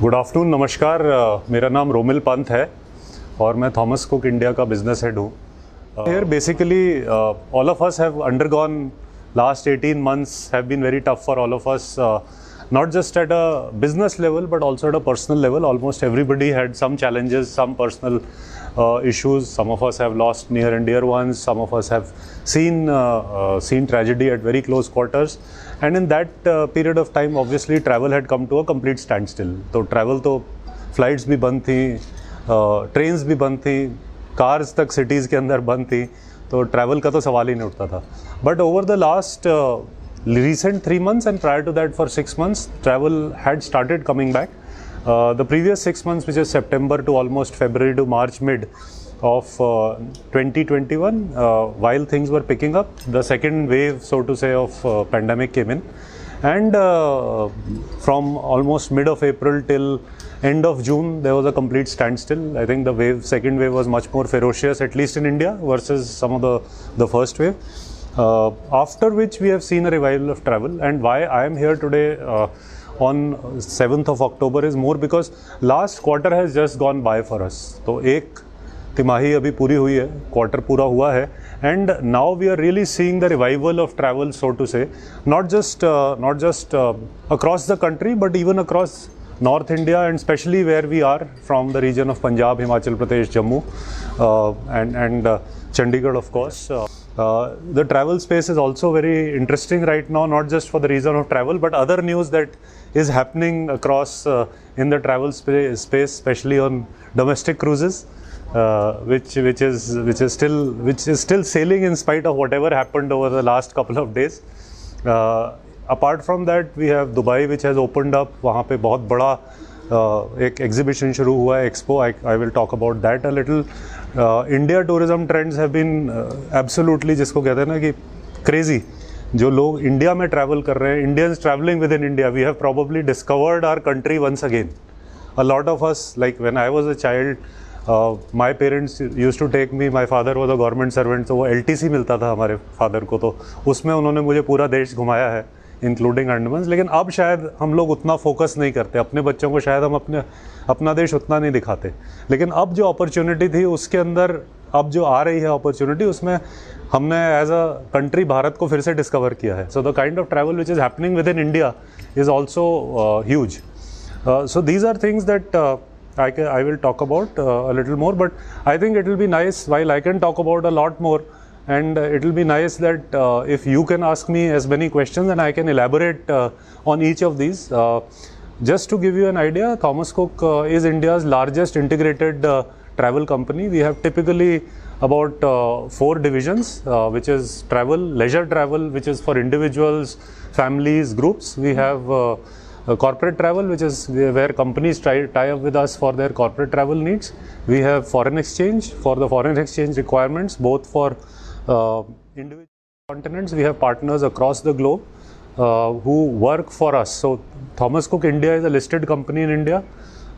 Good afternoon, नमस्कार। मेरा नाम रोमिल पंत है और मैं थॉमस कुक इंडिया का बिजनेस हेड हूँ। Here basically all of us have undergone last 18 months have been very tough for all of us, not just at a business level but also at a personal level. Almost everybody had some challenges, some personal issues. Some of us have lost near and dear ones. Some of us have seen tragedy at very close quarters. And in that period of time, obviously travel had come to a complete standstill. तो travel तो flights भी बंद थी, trains भी बंद थी, cars तक cities के अंदर बंद थी, तो ट्रैवल का तो सवाल ही नहीं उठता था. But over the last recent 3 months and prior to that for 6 months, travel had started coming back. The previous 6 months, which is September to almost February to March mid of 2021, while things were picking up, the second wave, so to say, of pandemic came in. And from almost mid of April till end of June, there was a complete standstill. I think the second wave was much more ferocious, at least in India, versus some of the first wave. After which we have seen a revival of travel. And why I am here today on 7th of October is more because last quarter has just gone by for us. तो एक तिमाही अभी पूरी हुई है, quarter पूरा हुआ है, and now we are really seeing the revival of travel, so to say, not just across the country but even across North India, and especially where we are from the region of Punjab, Himachal Pradesh, Jammu, and Chandigarh, of course. The travel space is also very interesting right now, not just for the reason of travel, but other news that is happening across in the travel space, especially on domestic cruises, which is still sailing in spite of whatever happened over the last couple of days. Apart from that, we have Dubai, which has opened up. वहाँ पे बहुत बड़ा एक exhibition शुरू हुआ है, expo. I will talk about that a little. India tourism trends have been absolutely, जिसको कहते हैं ना कि crazy. जो लोग इंडिया में ट्रैवल कर रहे हैं, Indians traveling within India, we have probably discovered our country once again. A lot of us, like when I was a child, my parents used to take me. My father was a government servant, तो वो LTC मिलता था हमारे father को, तो उसमें उन्होंने मुझे पूरा देश घुमाया है, इंक्लूडिंग अंडमान. लेकिन अब शायद हम लोग उतना फोकस नहीं करते, अपने बच्चों को शायद हम अपना देश उतना नहीं दिखाते. लेकिन अब जो अपॉर्चुनिटी थी उसके अंदर, अब जो आ रही है अपॉर्चुनिटी, उसमें हमने एज अ कंट्री भारत को फिर से डिस्कवर किया है. So the kind of travel which is happening with in India is also huge. So these are things that I will talk about a little more, but I think it will be nice, while I can talk about a lot more, and it will be nice that if you can ask me as many questions and I can elaborate on each of these. Just to give you an idea, Thomas Cook is India's largest integrated travel company. We have typically about 4 divisions, which is travel, leisure travel, which is for individuals, families, groups. We have corporate travel, which is where companies tie up with us for their corporate travel needs. We have foreign exchange for the foreign exchange requirements, both for individual continents. We have partners across the globe who work for us. So Thomas Cook India is a listed company in India.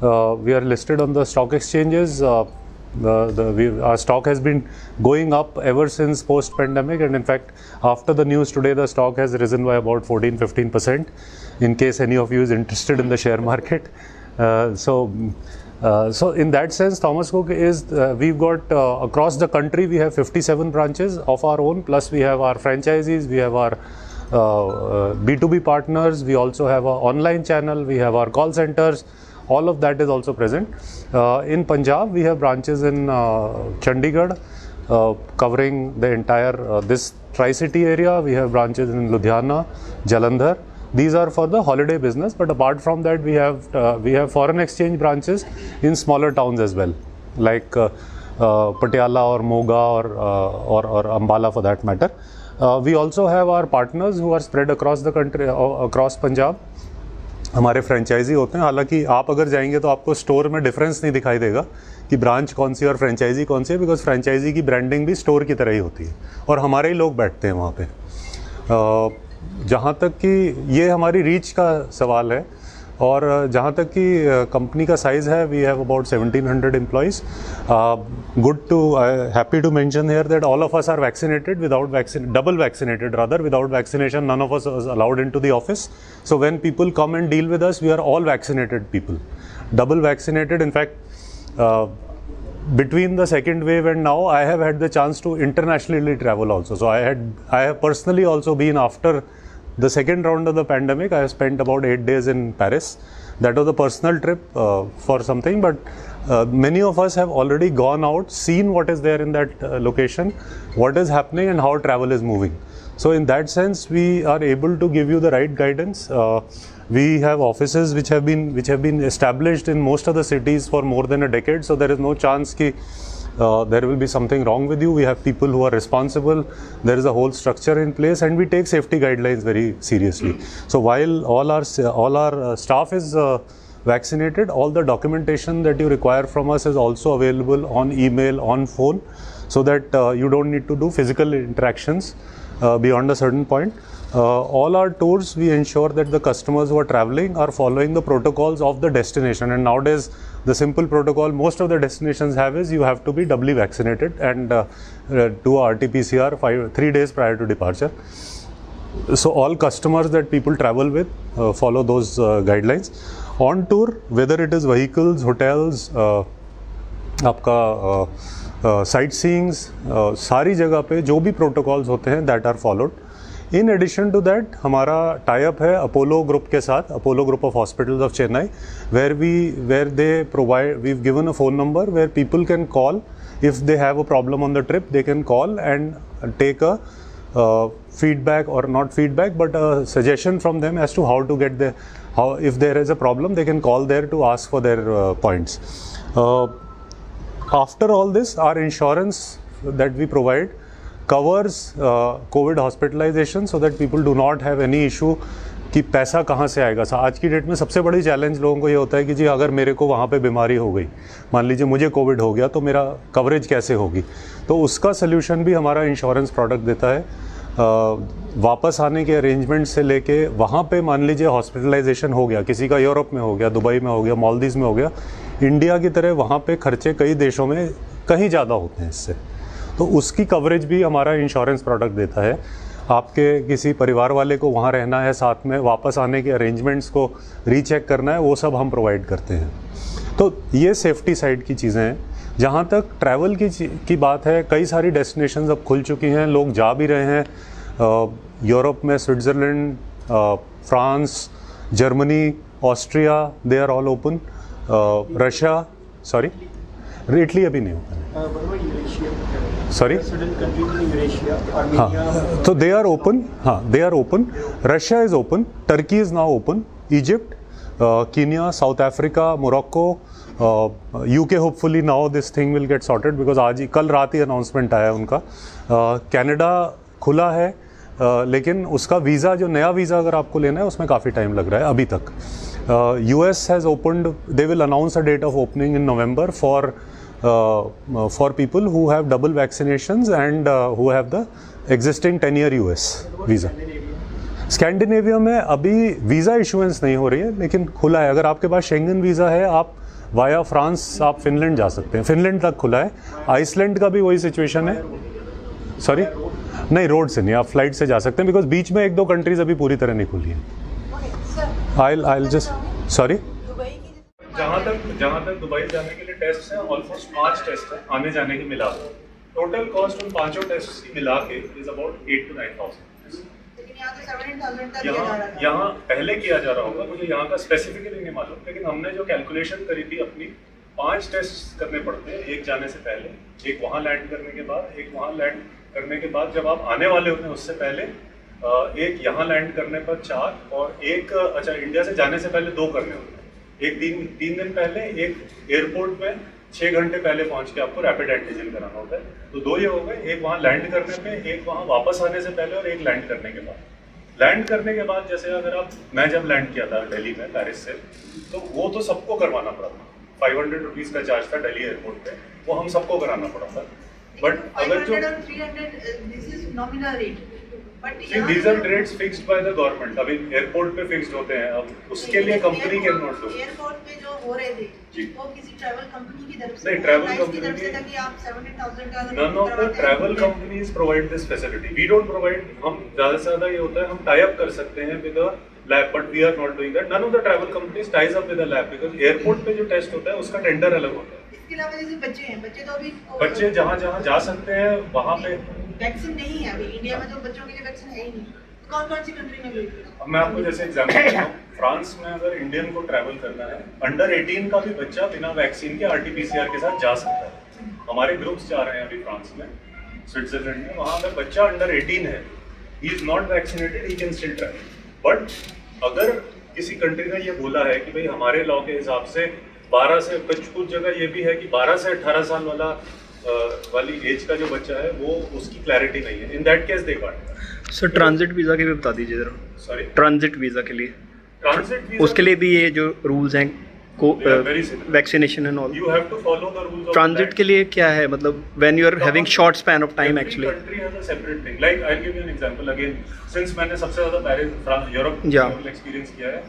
We are listed on the stock exchanges. Our stock has been going up ever since post-pandemic, and in fact, after the news today, the stock has risen by about 14-15%. In case any of you is interested in the share market, so in that sense, Thomas Cook is we've got across the country we have 57 branches of our own. Plus we have our franchisees, we have our B2B partners, we also have our online channel, we have our call centers. All of that is also present. In Punjab, we have branches in Chandigarh, covering the entire this Tri-City area. We have branches in Ludhiana, Jalandhar. These are for the holiday business, but apart from that, we have foreign exchange branches in smaller towns as well, like Patiala or Moga or Ambala for that matter. We also have our partners who are spread across the country, across Punjab. हमारे franchise होते हैं. हालांकि आप अगर जाएंगे तो आपको store में डिफरेंस नहीं दिखाई देगा कि ब्रांच कौन सी और फ्रेंचाइजी कौन सी है, बिकॉज फ्रेंचाइजी की ब्रांडिंग भी स्टोर की तरह ही होती है और हमारे ही लोग बैठते हैं वहाँ पे. जहाँ तक कि ये हमारी रीच का सवाल है, और जहाँ तक कि कंपनी का साइज़ है, we have about 1700 employees. Good to happy to mention here that all of us are vaccinated without double vaccinated rather. Without vaccination none of us is allowed into the office. So when people come and deal with us, we are all vaccinated people, double vaccinated. In fact, between the second wave and now, I have had the chance to internationally travel also. So I have personally also been, after the second round of the pandemic, I have spent about 8 days in Paris. That was a personal trip for something, but many of us have already gone out, seen what is there in that location, what is happening and how travel is moving. So in that sense, we are able to give you the right guidance. We have offices which have been established in most of the cities for more than a decade, so there is no chance ki there will be something wrong with you. We have people who are responsible. There is a whole structure in place, and we take safety guidelines very seriously. So while all our staff is vaccinated, all the documentation that you require from us is also available on email, on phone, so that you don't need to do physical interactions beyond a certain point. All our tours, we ensure that the customers who are traveling are following the protocols of the destination. And nowadays, the simple protocol most of the destinations have is you have to be doubly vaccinated and do RT-PCR 3 days prior to departure. So all customers that people travel with follow those guidelines. On tour, whether it is vehicles, hotels, आपका sight seeings, सारी जगह पे जो भी protocols होते हैं that are followed. In addition to that हमारा type है अपोलो ग्रुप के साथ, Apollo group of hospitals of Chennai, where they provide, we have given a phone number where people can call if they have a problem on the trip. They can call and take a feedback, or not feedback but a suggestion from them as to how to get the, how if there is a problem they can call there to ask for their points. After all this, our insurance that we provide covers COVID hospitalization, so that people do not have any issue कि पैसा कहाँ से आएगा. आज की date में सबसे बड़ी चैलेंज लोगों को ये होता है कि जी अगर मेरे को वहाँ पे बीमारी हो गई, मान लीजिए मुझे कोविड हो गया, तो मेरा कवरेज कैसे होगी. तो उसका सोल्यूशन भी हमारा इंश्योरेंस प्रोडक्ट देता है. वापस आने के अरेंजमेंट से लेके वहाँ पे मान लीजिए हॉस्पिटलाइजेशन हो गया, किसी का यूरोप में हो गया, दुबई में हो गया, मालदीव्स में हो गया, इंडिया की तरह वहाँ पे खर्चे कई देशों में कहीं ज़्यादा होते हैं इससे, तो उसकी कवरेज भी हमारा इंश्योरेंस प्रोडक्ट देता है. आपके किसी परिवार वाले को वहाँ रहना है, साथ में वापस आने के अरेंजमेंट्स को रीचेक करना है, वो सब हम प्रोवाइड करते हैं. तो ये सेफ्टी साइड की चीज़ें हैं. जहाँ तक ट्रैवल की बात है, कई सारी डेस्टिनेशंस अब खुल चुकी हैं, लोग जा भी रहे हैं. यूरोप में Switzerland, France, Germany, Austria, they are all open. Russia, sorry Italy अभी नहीं ओपन है, सॉरी. हाँ, तो दे आर ओपन. हाँ, they are open. Russia is open, Turkey is now open, Egypt, Kenya, South Africa, Morocco, UK. Hopefully now this thing will get sorted because आज ही कल रात ही अनाउंसमेंट आया उनका. कनाडा खुला है, लेकिन उसका वीज़ा, जो नया वीज़ा अगर आपको लेना है उसमें काफ़ी टाइम लग रहा है अभी तक. US has opened, they will announce a date of opening in November for people who have double vaccinations and who have the existing 10-year US visa. Scandinavia में अभी वीज़ा इशुएंस नहीं हो रही है, लेकिन खुला है. अगर आपके पास शेंगन वीज़ा है, आप वाया फ्रांस आप फिनलैंड जा सकते हैं. फिनलैंड तक खुला है. आइसलैंड का भी वही सिचुएशन है. सॉरी, नहीं, रोड से नहीं, आप फ्लाइट से जा सकते हैं, बिकॉज बीच में 1-2 कंट्रीज अभी पूरी तरह नहीं खुली है. I'll just, sorry. जहाँ तक दुबई जाने के लिए टेस्ट हैं, ऑलमोस्ट 5 टेस्ट हैं आने जाने की मिला. टोटल कॉस्ट उन 5 टेस्ट की मिला के इज अबाउट 8 to 9,000. यहाँ पहले किया जा रहा होगा, मुझे यहाँ का स्पेसिफिकली नहीं मालूम, लेकिन हमने जो कैलकुलेशन करी थी अपनी, 5 टेस्ट करने पड़ते हैं, एक जाने से पहले, एक वहाँ लैंड करने के बाद, एक वहाँ लैंड करने के बाद जब आप आने वाले होते हैं उससे पहले, एक यहाँ लैंड करने पर 4, और एक अच्छा इंडिया से जाने से पहले 2 करने होते हैं. एक 3 दिन पहले, एक एयरपोर्ट में 6 घंटे पहले पहुँच के आपको रैपिड एंटीजन कराना होता है. तो 2 ये हो गए, एक वहाँ लैंड करने पे, एक वहाँ वापस आने से पहले, और एक लैंड करने के बाद. लैंड करने के बाद जैसे अगर मैं जब लैंड किया था दिल्ली में पेरिस से, तो वो तो सबको करवाना पड़ा था. 500 रुपीज़ का चार्ज था दिल्ली एयरपोर्ट पे, वो हम सबको कराना पड़ा था. बट अगर जो 300 this is nominal rate, but See, these are rates fixed by the government. अभी एयरपोर्ट पे फिक्स्ड होते हैं, अब उसके लिए company can not do. Airport पे जो हो रहे थे जी। वो किसी ट्रैवल कंपनी की तरफ से नहीं, travel एयरलाइंस की company तरफ से की- था कि आप 70,000 का अगर None बुक of the करवाते हैं, travel तो companies provide this facility. We don't provide. हम ज़्यादा से ज़्यादा ये होता है हम tie up कर सकते हैं with a lab, but we are not doing that. None of the travel companies ties up with a lab because airport पे जो टेस्ट होता है उसका टेंडर अलग होता है। इसके अलावा जैसे बच्चे हैं, बच्चे तो अभी बच्चे जहाँ जहाँ जा सकते हैं वहाँ पे वैक्सीन नहीं है अभी इंडिया में, तो बच्चों के लिए वैक्सीन है ही नहीं। कौन कौन सी कंट्री में गई? अब मैं आपको जैसे एग्जांपल देता हूँ, फ्रांस में अगर इंडियन को ट्रैवल करना है, अंडर 18 का भी बच्चा बिना वैक्सीन के RT-PCR के साथ जा सकता है। हमारे ग्रुप्स जा रहे हैं अभी फ्रांस में, स्विट्जरलैंड में, वहाँ पे बच्चा अंडर 18 है, he is not vaccinated, he can still travel. But अगर किसी कंट्री ने ये बोला है कि भाई हमारे लॉ के हिसाब से 12 से कुछ जगह ये भी है कि 12 से 18 साल वाली एज का जो बच्चा है वो उसकी क्लैरिटी नहीं है, in that case they can't. Sir transit visa के भी बता दीजिए ज़रा। सॉरी, ट्रांजिट वीज़ा के लिए, ट्रांजिट उसके लिए भी ये जो रूल्स हैं को They are very similar. Vaccination and all, you have to follow the rules of transit that. के लिए क्या है, मतलब when you are having short span of time Every actually. country has a separate thing. Like I'll give you an example again. Since मैंने सबसे ज़्यादा Paris Europe Yeah. Experience किया है,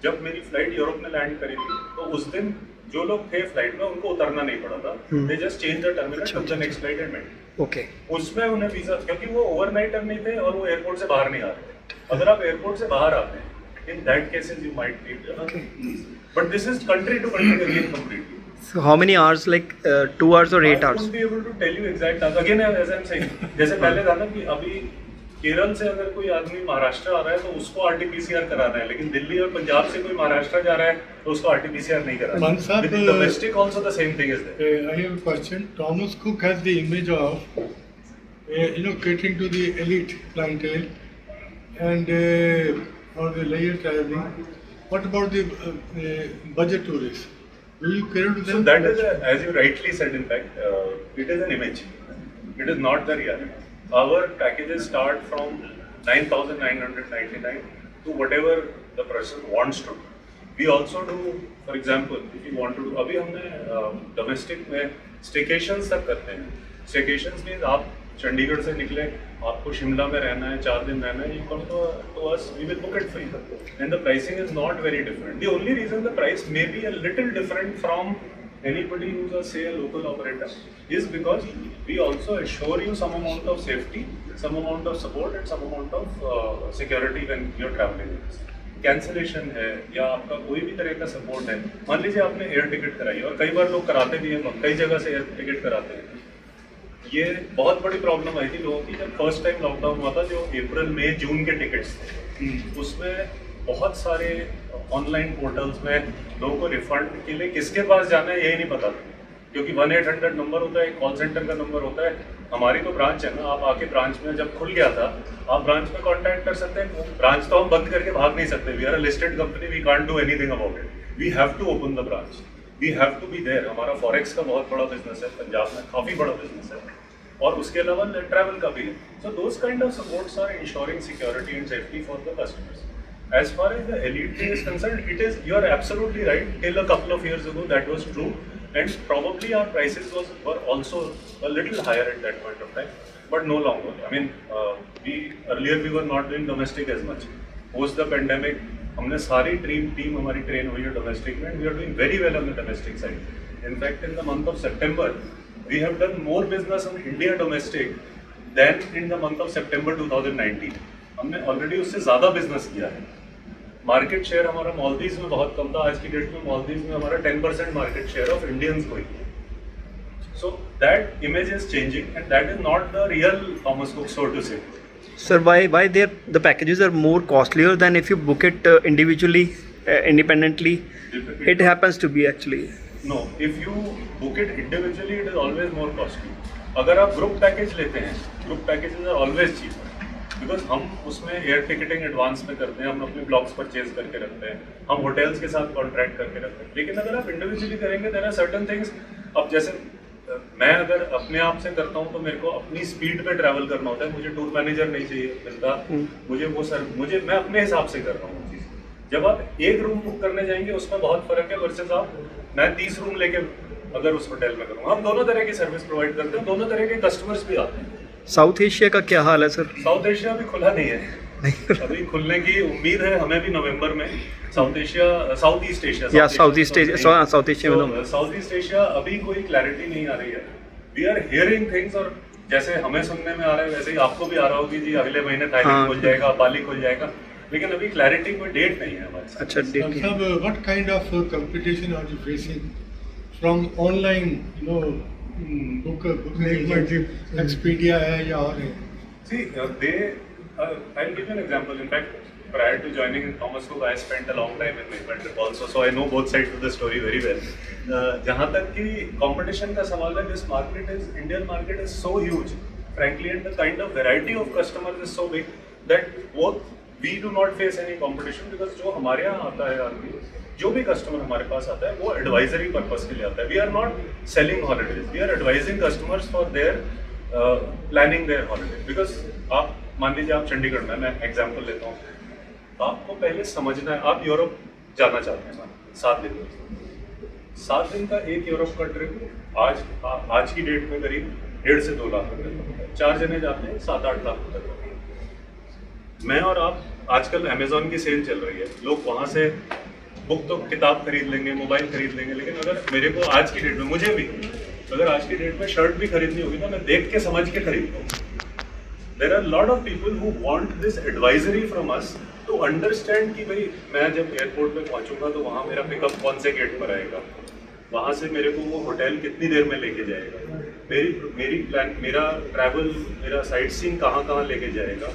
जब मेरी फ्लाइट यूरोप में लैंड करी थी तो उस दिन जो लोग थे फ्लाइट में उनको उतरना नहीं पड़ा था, they just change the terminal to the next flight and went. Okay, उसमें उन्हें वीजा, क्योंकि वो ओवरनाइटर नहीं थे और वो एयरपोर्ट से बाहर नहीं आ रहे थे। अगर आप एयरपोर्ट से बाहर आते हैं, in that cases you might need, but this is country to country again completely. So how many hours, like 2 hours और 8 I hours? won't be able to tell you exact hours. Again, as I'm saying, जैसे पहले था ना कि अभी केरल से अगर कोई आदमी महाराष्ट्र आ रहा है तो उसको RT-PCR कराना है, लेकिन दिल्ली और पंजाब से कोई महाराष्ट्र जा रहा है तो उसको RT-PCR नहीं कराना। Man, sir, With the domestic also the same thing is there. I have a question. Thomas Cook has the image of, catering to the elite clientele and for the leisure traveling. What about the budget tourists? Will you cater to them? So that is, as you rightly said, in fact, it is an image. It is not the reality. Our packages start from 9,999 to whatever the person wants to do. We also do, for example, if you want to do, अभी हमने domestic में staycations तक करते हैं. Staycations means आप चंडीगढ़ से निकले, आपको शिमला में रहना है, 4 दिन रहना है, you come to us, we will book it for you. And the pricing is not very different. The only reason the price may be a little different from anybody who's say a local operator is because we also assure you some amount of safety, some amount of support and some amount of security when you're traveling with us. Cancellation है या आपका कोई भी तरह का support है, मान लीजिए आपने एयर टिकट कराई और कई बार लोग कराते भी हैं, कई जगह से एयर टिकट कराते हैं। ये बहुत बड़ी प्रॉब्लम आई थी लोगों की जब फर्स्ट टाइम लॉकडाउन हुआ था, जो अप्रैल मई जून के टिकट्स थे, उसमें बहुत सारे ऑनलाइन पोर्टल्स में लोगों को रिफंड के लिए किसके पास जाना है यही नहीं पता था, क्योंकि 1-800 नंबर होता है, एक कॉल सेंटर का नंबर होता है। हमारी तो ब्रांच है ना, आप आके ब्रांच में जब खुल गया था आप ब्रांच में कांटेक्ट कर सकते हैं। ब्रांच तो हम बंद करके भाग नहीं सकते, we are a listed company, we can't do anything about it, we have to open the branch, we have to be there. हमारा फॉरेक्स का बहुत बड़ा बिजनेस है, पंजाब में काफ़ी बड़ा बिजनेस है और उसके अलावा ट्रैवल का भी है। So those kind of supports are insuring security and safety for the customers. As far as the elite thing is concerned, it is, you are absolutely right. Till a couple of years ago, that was true, and probably our prices were also a little higher at that point of time, but no longer. I mean, earlier we were not doing domestic as much. Post the pandemic, हमने सारी team हमारी train हुई है domestic में, and we are doing very well on the domestic side. In fact, in the month of September, we have done more business on India domestic than in the month of September 2019. हमने already उससे ज़्यादा business किया है। Market share हमारा मालदीव्स में बहुत कम था, आज की डेट में मालदीव्स में हमारा 10% मार्केट शेयर ऑफ इंडियंस को ही है। So that image is changing and that is not the real Thomas Cook, so to say. Sir, why the packages are more costlier than if you book it individually, independently? It happens to be actually. No, if you book it individually, it is always more costly. अगर आप group package लेते हैं, group packages are always cheaper, because हम उसमें air ticketing advance में करते हैं, हम अपने ब्लॉक्स परचेज करके रखते हैं, हम होटल्स के साथ कॉन्ट्रैक्ट करके रखते हैं। लेकिन अगर आप इंडिविजुअली करेंगे, देयर आर सर्टेन थिंग्स। अब जैसे मैं अगर अपने आप से करता हूँ तो मेरे को अपनी स्पीड पे ट्रैवल करना होता है, मुझे टूर मैनेजर नहीं चाहिए मिलता, मैं अपने हिसाब से कर रहा हूँ चीज़। जब आप एक रूम बुक करने जाएंगे उसमें बहुत फर्क है वर्सेस मैं 30 रूम लेके अगर उस होटल में करूँगा। हम दोनों तरह की सर्विस प्रोवाइड करते हैं, दोनों तरह के कस्टमर्स भी आते हैं। साउथ एशिया का क्या हाल है सर? साउथ एशिया अभी खुला नहीं है, नहीं अभी खुलने की उम्मीद है हमें भी नवंबर में। South Asia, South East Asia, या South East Asia, South Asia में साउथ ईस्ट एशिया अभी कोई क्लैरिटी नहीं आ रही है। वी आर हियरिंग थिंग्स, और जैसे हमें सुनने में आ रहा है वैसे ही आपको भी आ रहा होगी जी, अगले महीने हाँ। थाईलैंड खुल जाएगा, बाली खुल जाएगा, लेकिन अभी क्लैरिटी कोई डेट नहीं है हमारे साथ। अच्छा डेट नहीं है। Sir, what kind of competition are you facing from online, book Expedia है या और है? See, I'll give you an example. In fact, prior to joining in Thomas Cook, I spent a long time in Mayfair also, so I know both sides of the story very well. जहाँ तक कि competition का सवाल है, this market is, Indian market is so huge, frankly, and the kind of variety of customers is so big that both we do not face any competition, because जो हमारे यहाँ आता है आदमी, जो भी कस्टमर हमारे पास आता है वो एडवाइजरी पर्पस के लिए आता है। We are not selling holidays, we are advising customers for their planning their holiday. Because आप मान लीजिए आप चंडीगढ़ में, मैं एग्जांपल लेता हूँ, आपको पहले समझना है, आप यूरोप जाना चाहते हैं 7 दिन, 7 दिन का एक यूरोप का ट्रिप आज की डेट में करीब 1.5 से 2 लाख रुपये का, 4 जने जाते हैं 7-8 लाख रुपये का। मैं और आप, आजकल अमेजोन की सेल चल रही है, लोग वहाँ से बुक तो किताब खरीद लेंगे, मोबाइल खरीद लेंगे, लेकिन अगर मेरे को आज की डेट में, मुझे भी अगर आज की डेट में शर्ट भी खरीदनी होगी ना, मैं देख के समझ के खरीदता हूँ। There are lot of people who want this advisory from us to understand कि भाई मैं जब एयरपोर्ट पे पहुंचूंगा तो वहाँ मेरा पिकअप कौन से गेट पर आएगा, वहाँ से मेरे को वो होटल कितनी देर में लेके जाएगा, मेरा ट्रैवल, मेरा साइट सीइंग कहाँ कहाँ लेके जाएगा,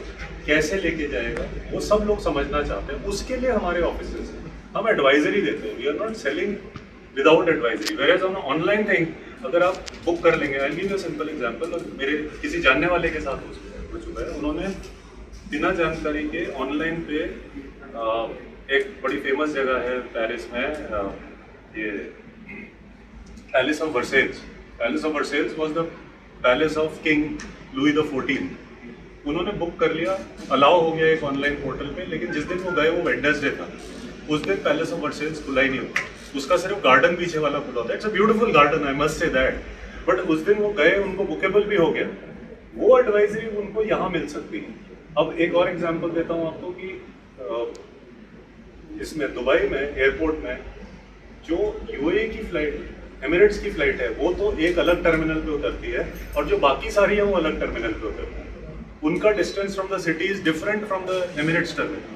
कैसे लेके जाएगा, वो सब लोग समझना चाहते हैं। उसके लिए हमारे ऑफिसेज हम एडवाइजरी देते हैं। We are not selling without advisory. Where as on online thing, अगर आप बुक कर लेंगे, I give you simple example, मेरे किसी जानने वाले के साथ हो चुका है, उन्होंने बिना जानकारी के ऑनलाइन पे एक बड़ी फेमस जगह है पेरिस में, ये palace of Versailles. Palace of Versailles was the palace of king Louis the 14। उन्होंने बुक कर लिया, अलाउ हो गया एक ऑनलाइन पोर्टल पे, लेकिन जिस दिन वो गए वो वेडनेसडे था, उस दिन पैलेस ऑफ वर्सेल्स खुला ही नहीं होता, उसका सिर्फ गार्डन पीछे वाला खुला होता है। It's a beautiful garden, I must say that, but उस दिन वो गए, उनको बुकेबल भी हो गया, वो एडवाइजरी उनको यहाँ मिल सकती है। अब एक और एग्जांपल देता हूँ आपको कि इसमें दुबई में एयरपोर्ट में जो यूएई की फ्लाइट, एमिरेट्स की फ्लाइट है, वो तो एक अलग टर्मिनल पे उतरती है, और जो बाकी सारी है वो अलग टर्मिनल पे उतरती है। उनका distance from the city is different from the Emirates terminal.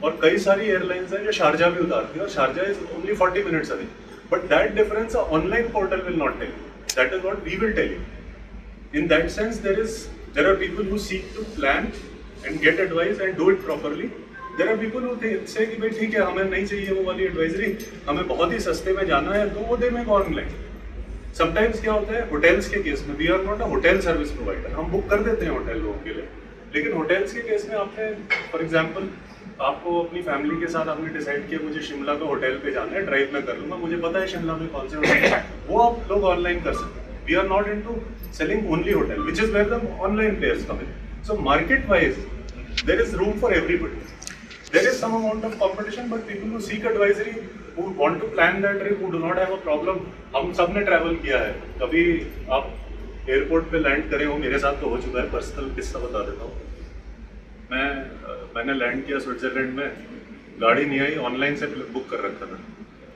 और कई सारी एयरलाइंस हैं जो शारजा भी उतारती है, और Sharjah is only 40 minutes away, but that difference online portal will not tell you, that is what we will tell you. In that sense there are people who seek to plan and get advice and do it properly. There are people who say कि भाई ठीक है, हमें नहीं चाहिए वो वाली advisory, हमें बहुत ही सस्ते में जाना है, तो वो दे मेक ऑनलाइन। समटाइम्स क्या होता है, होटल्स के केस में, we are not a hotel service provider, हम बुक कर देते हैं होटल लोगों के लिए, लेकिन होटल्स के केस में आपने, फॉर एग्जांपल, आपको अपनी फैमिली के साथ आपने डिसाइड किया मुझे शिमला का होटल पे जाना है, ड्राइव में कर लूंगा, मुझे पता है शिमला में कौन से होटल है, वो आप लोग ऑनलाइन कर सकते हैं। We are not into selling only hotel, which is where the online players come in. So market wise there is room for everybody, there is some amount of competition, but people who seek advisory, who want to plan that trip, who do not have a problem. हम सब ने travel किया है, कभी आप airport पे land करे हो, मेरे साथ तो हो चुका है, पर्सनल किस्सा बता देता हूँ। मैंने लैंड किया स्विट्जरलैंड में, गाड़ी नहीं आई, ऑनलाइन से बुक कर रखा था,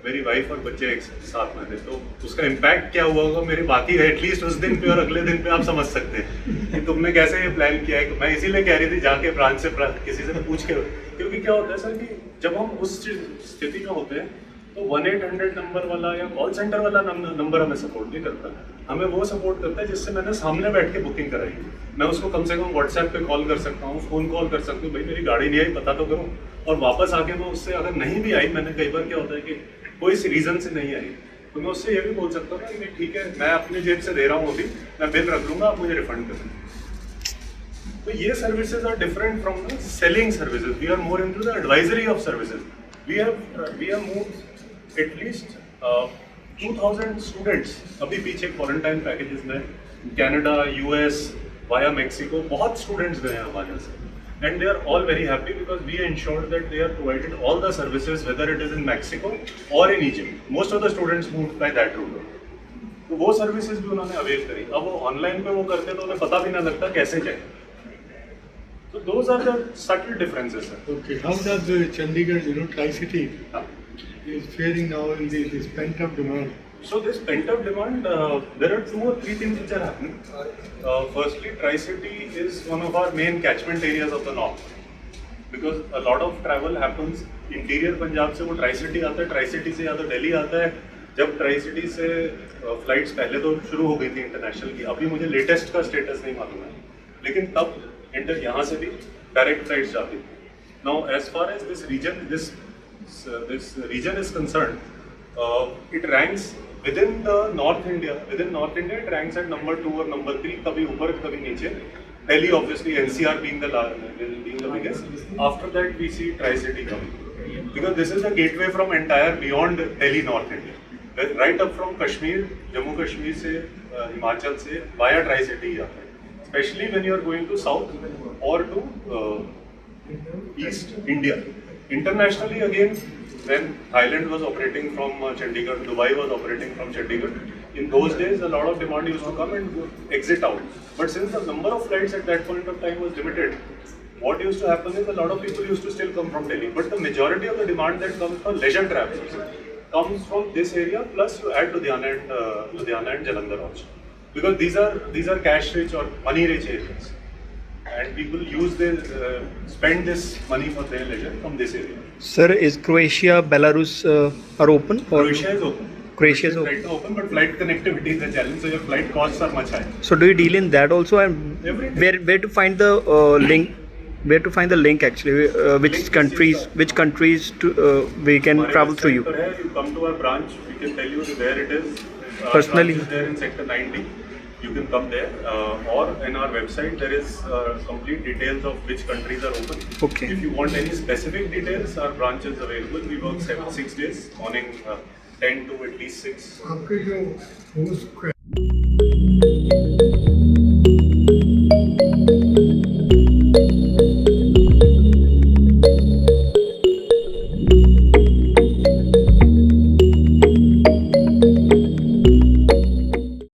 मेरी वाइफ और बच्चे एक साथ में थे, तो उसका इम्पैक्ट क्या हुआ होगा मेरे बाकी एटलीस्ट उस दिन पे और अगले दिन पे आप समझ सकते हैं कि तुमने कैसे ये प्लान किया है। मैं इसीलिए कह रही थी जाके ब्रांच से किसी से पूछ के, क्योंकि क्या होता है सर कि जब हम उस स्थिति में होते हैं तो 1-800 नंबर वाला या कॉल सेंटर वाला नंबर हमें सपोर्ट नहीं करता, हमें वो सपोर्ट करता है जिससे मैंने सामने बैठ के बुकिंग कराई। मैं उसको कम से कम व्हाट्सएप पे कॉल कर सकता हूँ, फ़ोन कॉल कर सकता हूँ, भाई मेरी गाड़ी नहीं आई, पता तो करूँ, और वापस आके मैं उससे, अगर नहीं भी आई, मैंने कई बार क्या होता है कि कोई रीज़न से नहीं आई, तो मैं उससे ये भी बोल सकता हूँ कि ठीक है, मैं अपनी जेब से दे रहा हूँ, अभी मैं बिल रख लूँगा, आप मुझे रिफंड कर दें। तो ये services are different from the selling services, we are more into the advisory of services. We have moved at least 2000 students अभी पीछे क्वारंटाइन पैकेजेस में, कनाडा, यूएस, वाया मैक्सिको, बहुत स्टूडेंट्स गए हैं हमारे यहाँ से, and they are all very happy because we ensured that they are provided all the services, whether it is in Mexico or in Egypt. Most of the students moved by that route. तो वो services भी उन्होंने avail करी. अब वो online पे वो करते तो उन्हें पता भी ना लगता कैसे जाए. So those are the subtle differences, sir. Okay, how does Chandigarh, Tri-City is faring now in this pent-up demand? So this pent-up demand, there are 2 or 3 things which are happening. Firstly, Tri-City is one of our main catchment areas of the north. Because a lot of travel happens interior Punjab से वो Tri-City आता है, Tri-City से या तो दिल्ली आता है. जब Tri-City से फ्लाइट्स पहले तो शुरू हो गई थी इंटरनेशनल की, अभी मुझे लेटेस्ट का स्टेटस नहीं मालूम है, लेकिन तब यहाँ से भी डायरेक्ट फ्लाइट्स जाती थी. Now as far as this region is concerned, it ranks within North India it ranks at number 2 or number 3, कभी ऊपर कभी नीचे. Delhi obviously, NCR being the biggest. After that we see Tri-City coming, because this is the gateway from entire beyond Delhi North India. Right up from Kashmir, Jammu Kashmir से Himachal से via Tri-City जाता है. Especially when you are going to south or to East India. Internationally again, when Thailand was operating from Chandigarh, Dubai was operating from Chandigarh, in those days a lot of demand used to come and exit out. But since the number of flights at that point of time was limited, what used to happen is a lot of people used to still come from Delhi. But the majority of the demand that comes for leisure travelers comes from this area, plus you add Ludhiana and Jalandhar also. Because these are cash rich or money rich areas, and people spend this money for their leisure from this area. Sir, is Croatia, Belarus are open? Or Croatia is open. Croatia is Right now open, but flight connectivity is a challenge, so your flight costs are much higher. So do you deal in that also, and Everything. where to find the link? Where to find the link actually? Which Link countries we can हमारे travel through you? sector है, you come to our branch, we can tell you where it is. Our Personally? branch is there in sector 90. You can come there, or in our website there is complete details of which countries are open. Okay. If you want any specific details, our branch is available. We work 6 days, morning 10 to at least 6. आपके जो host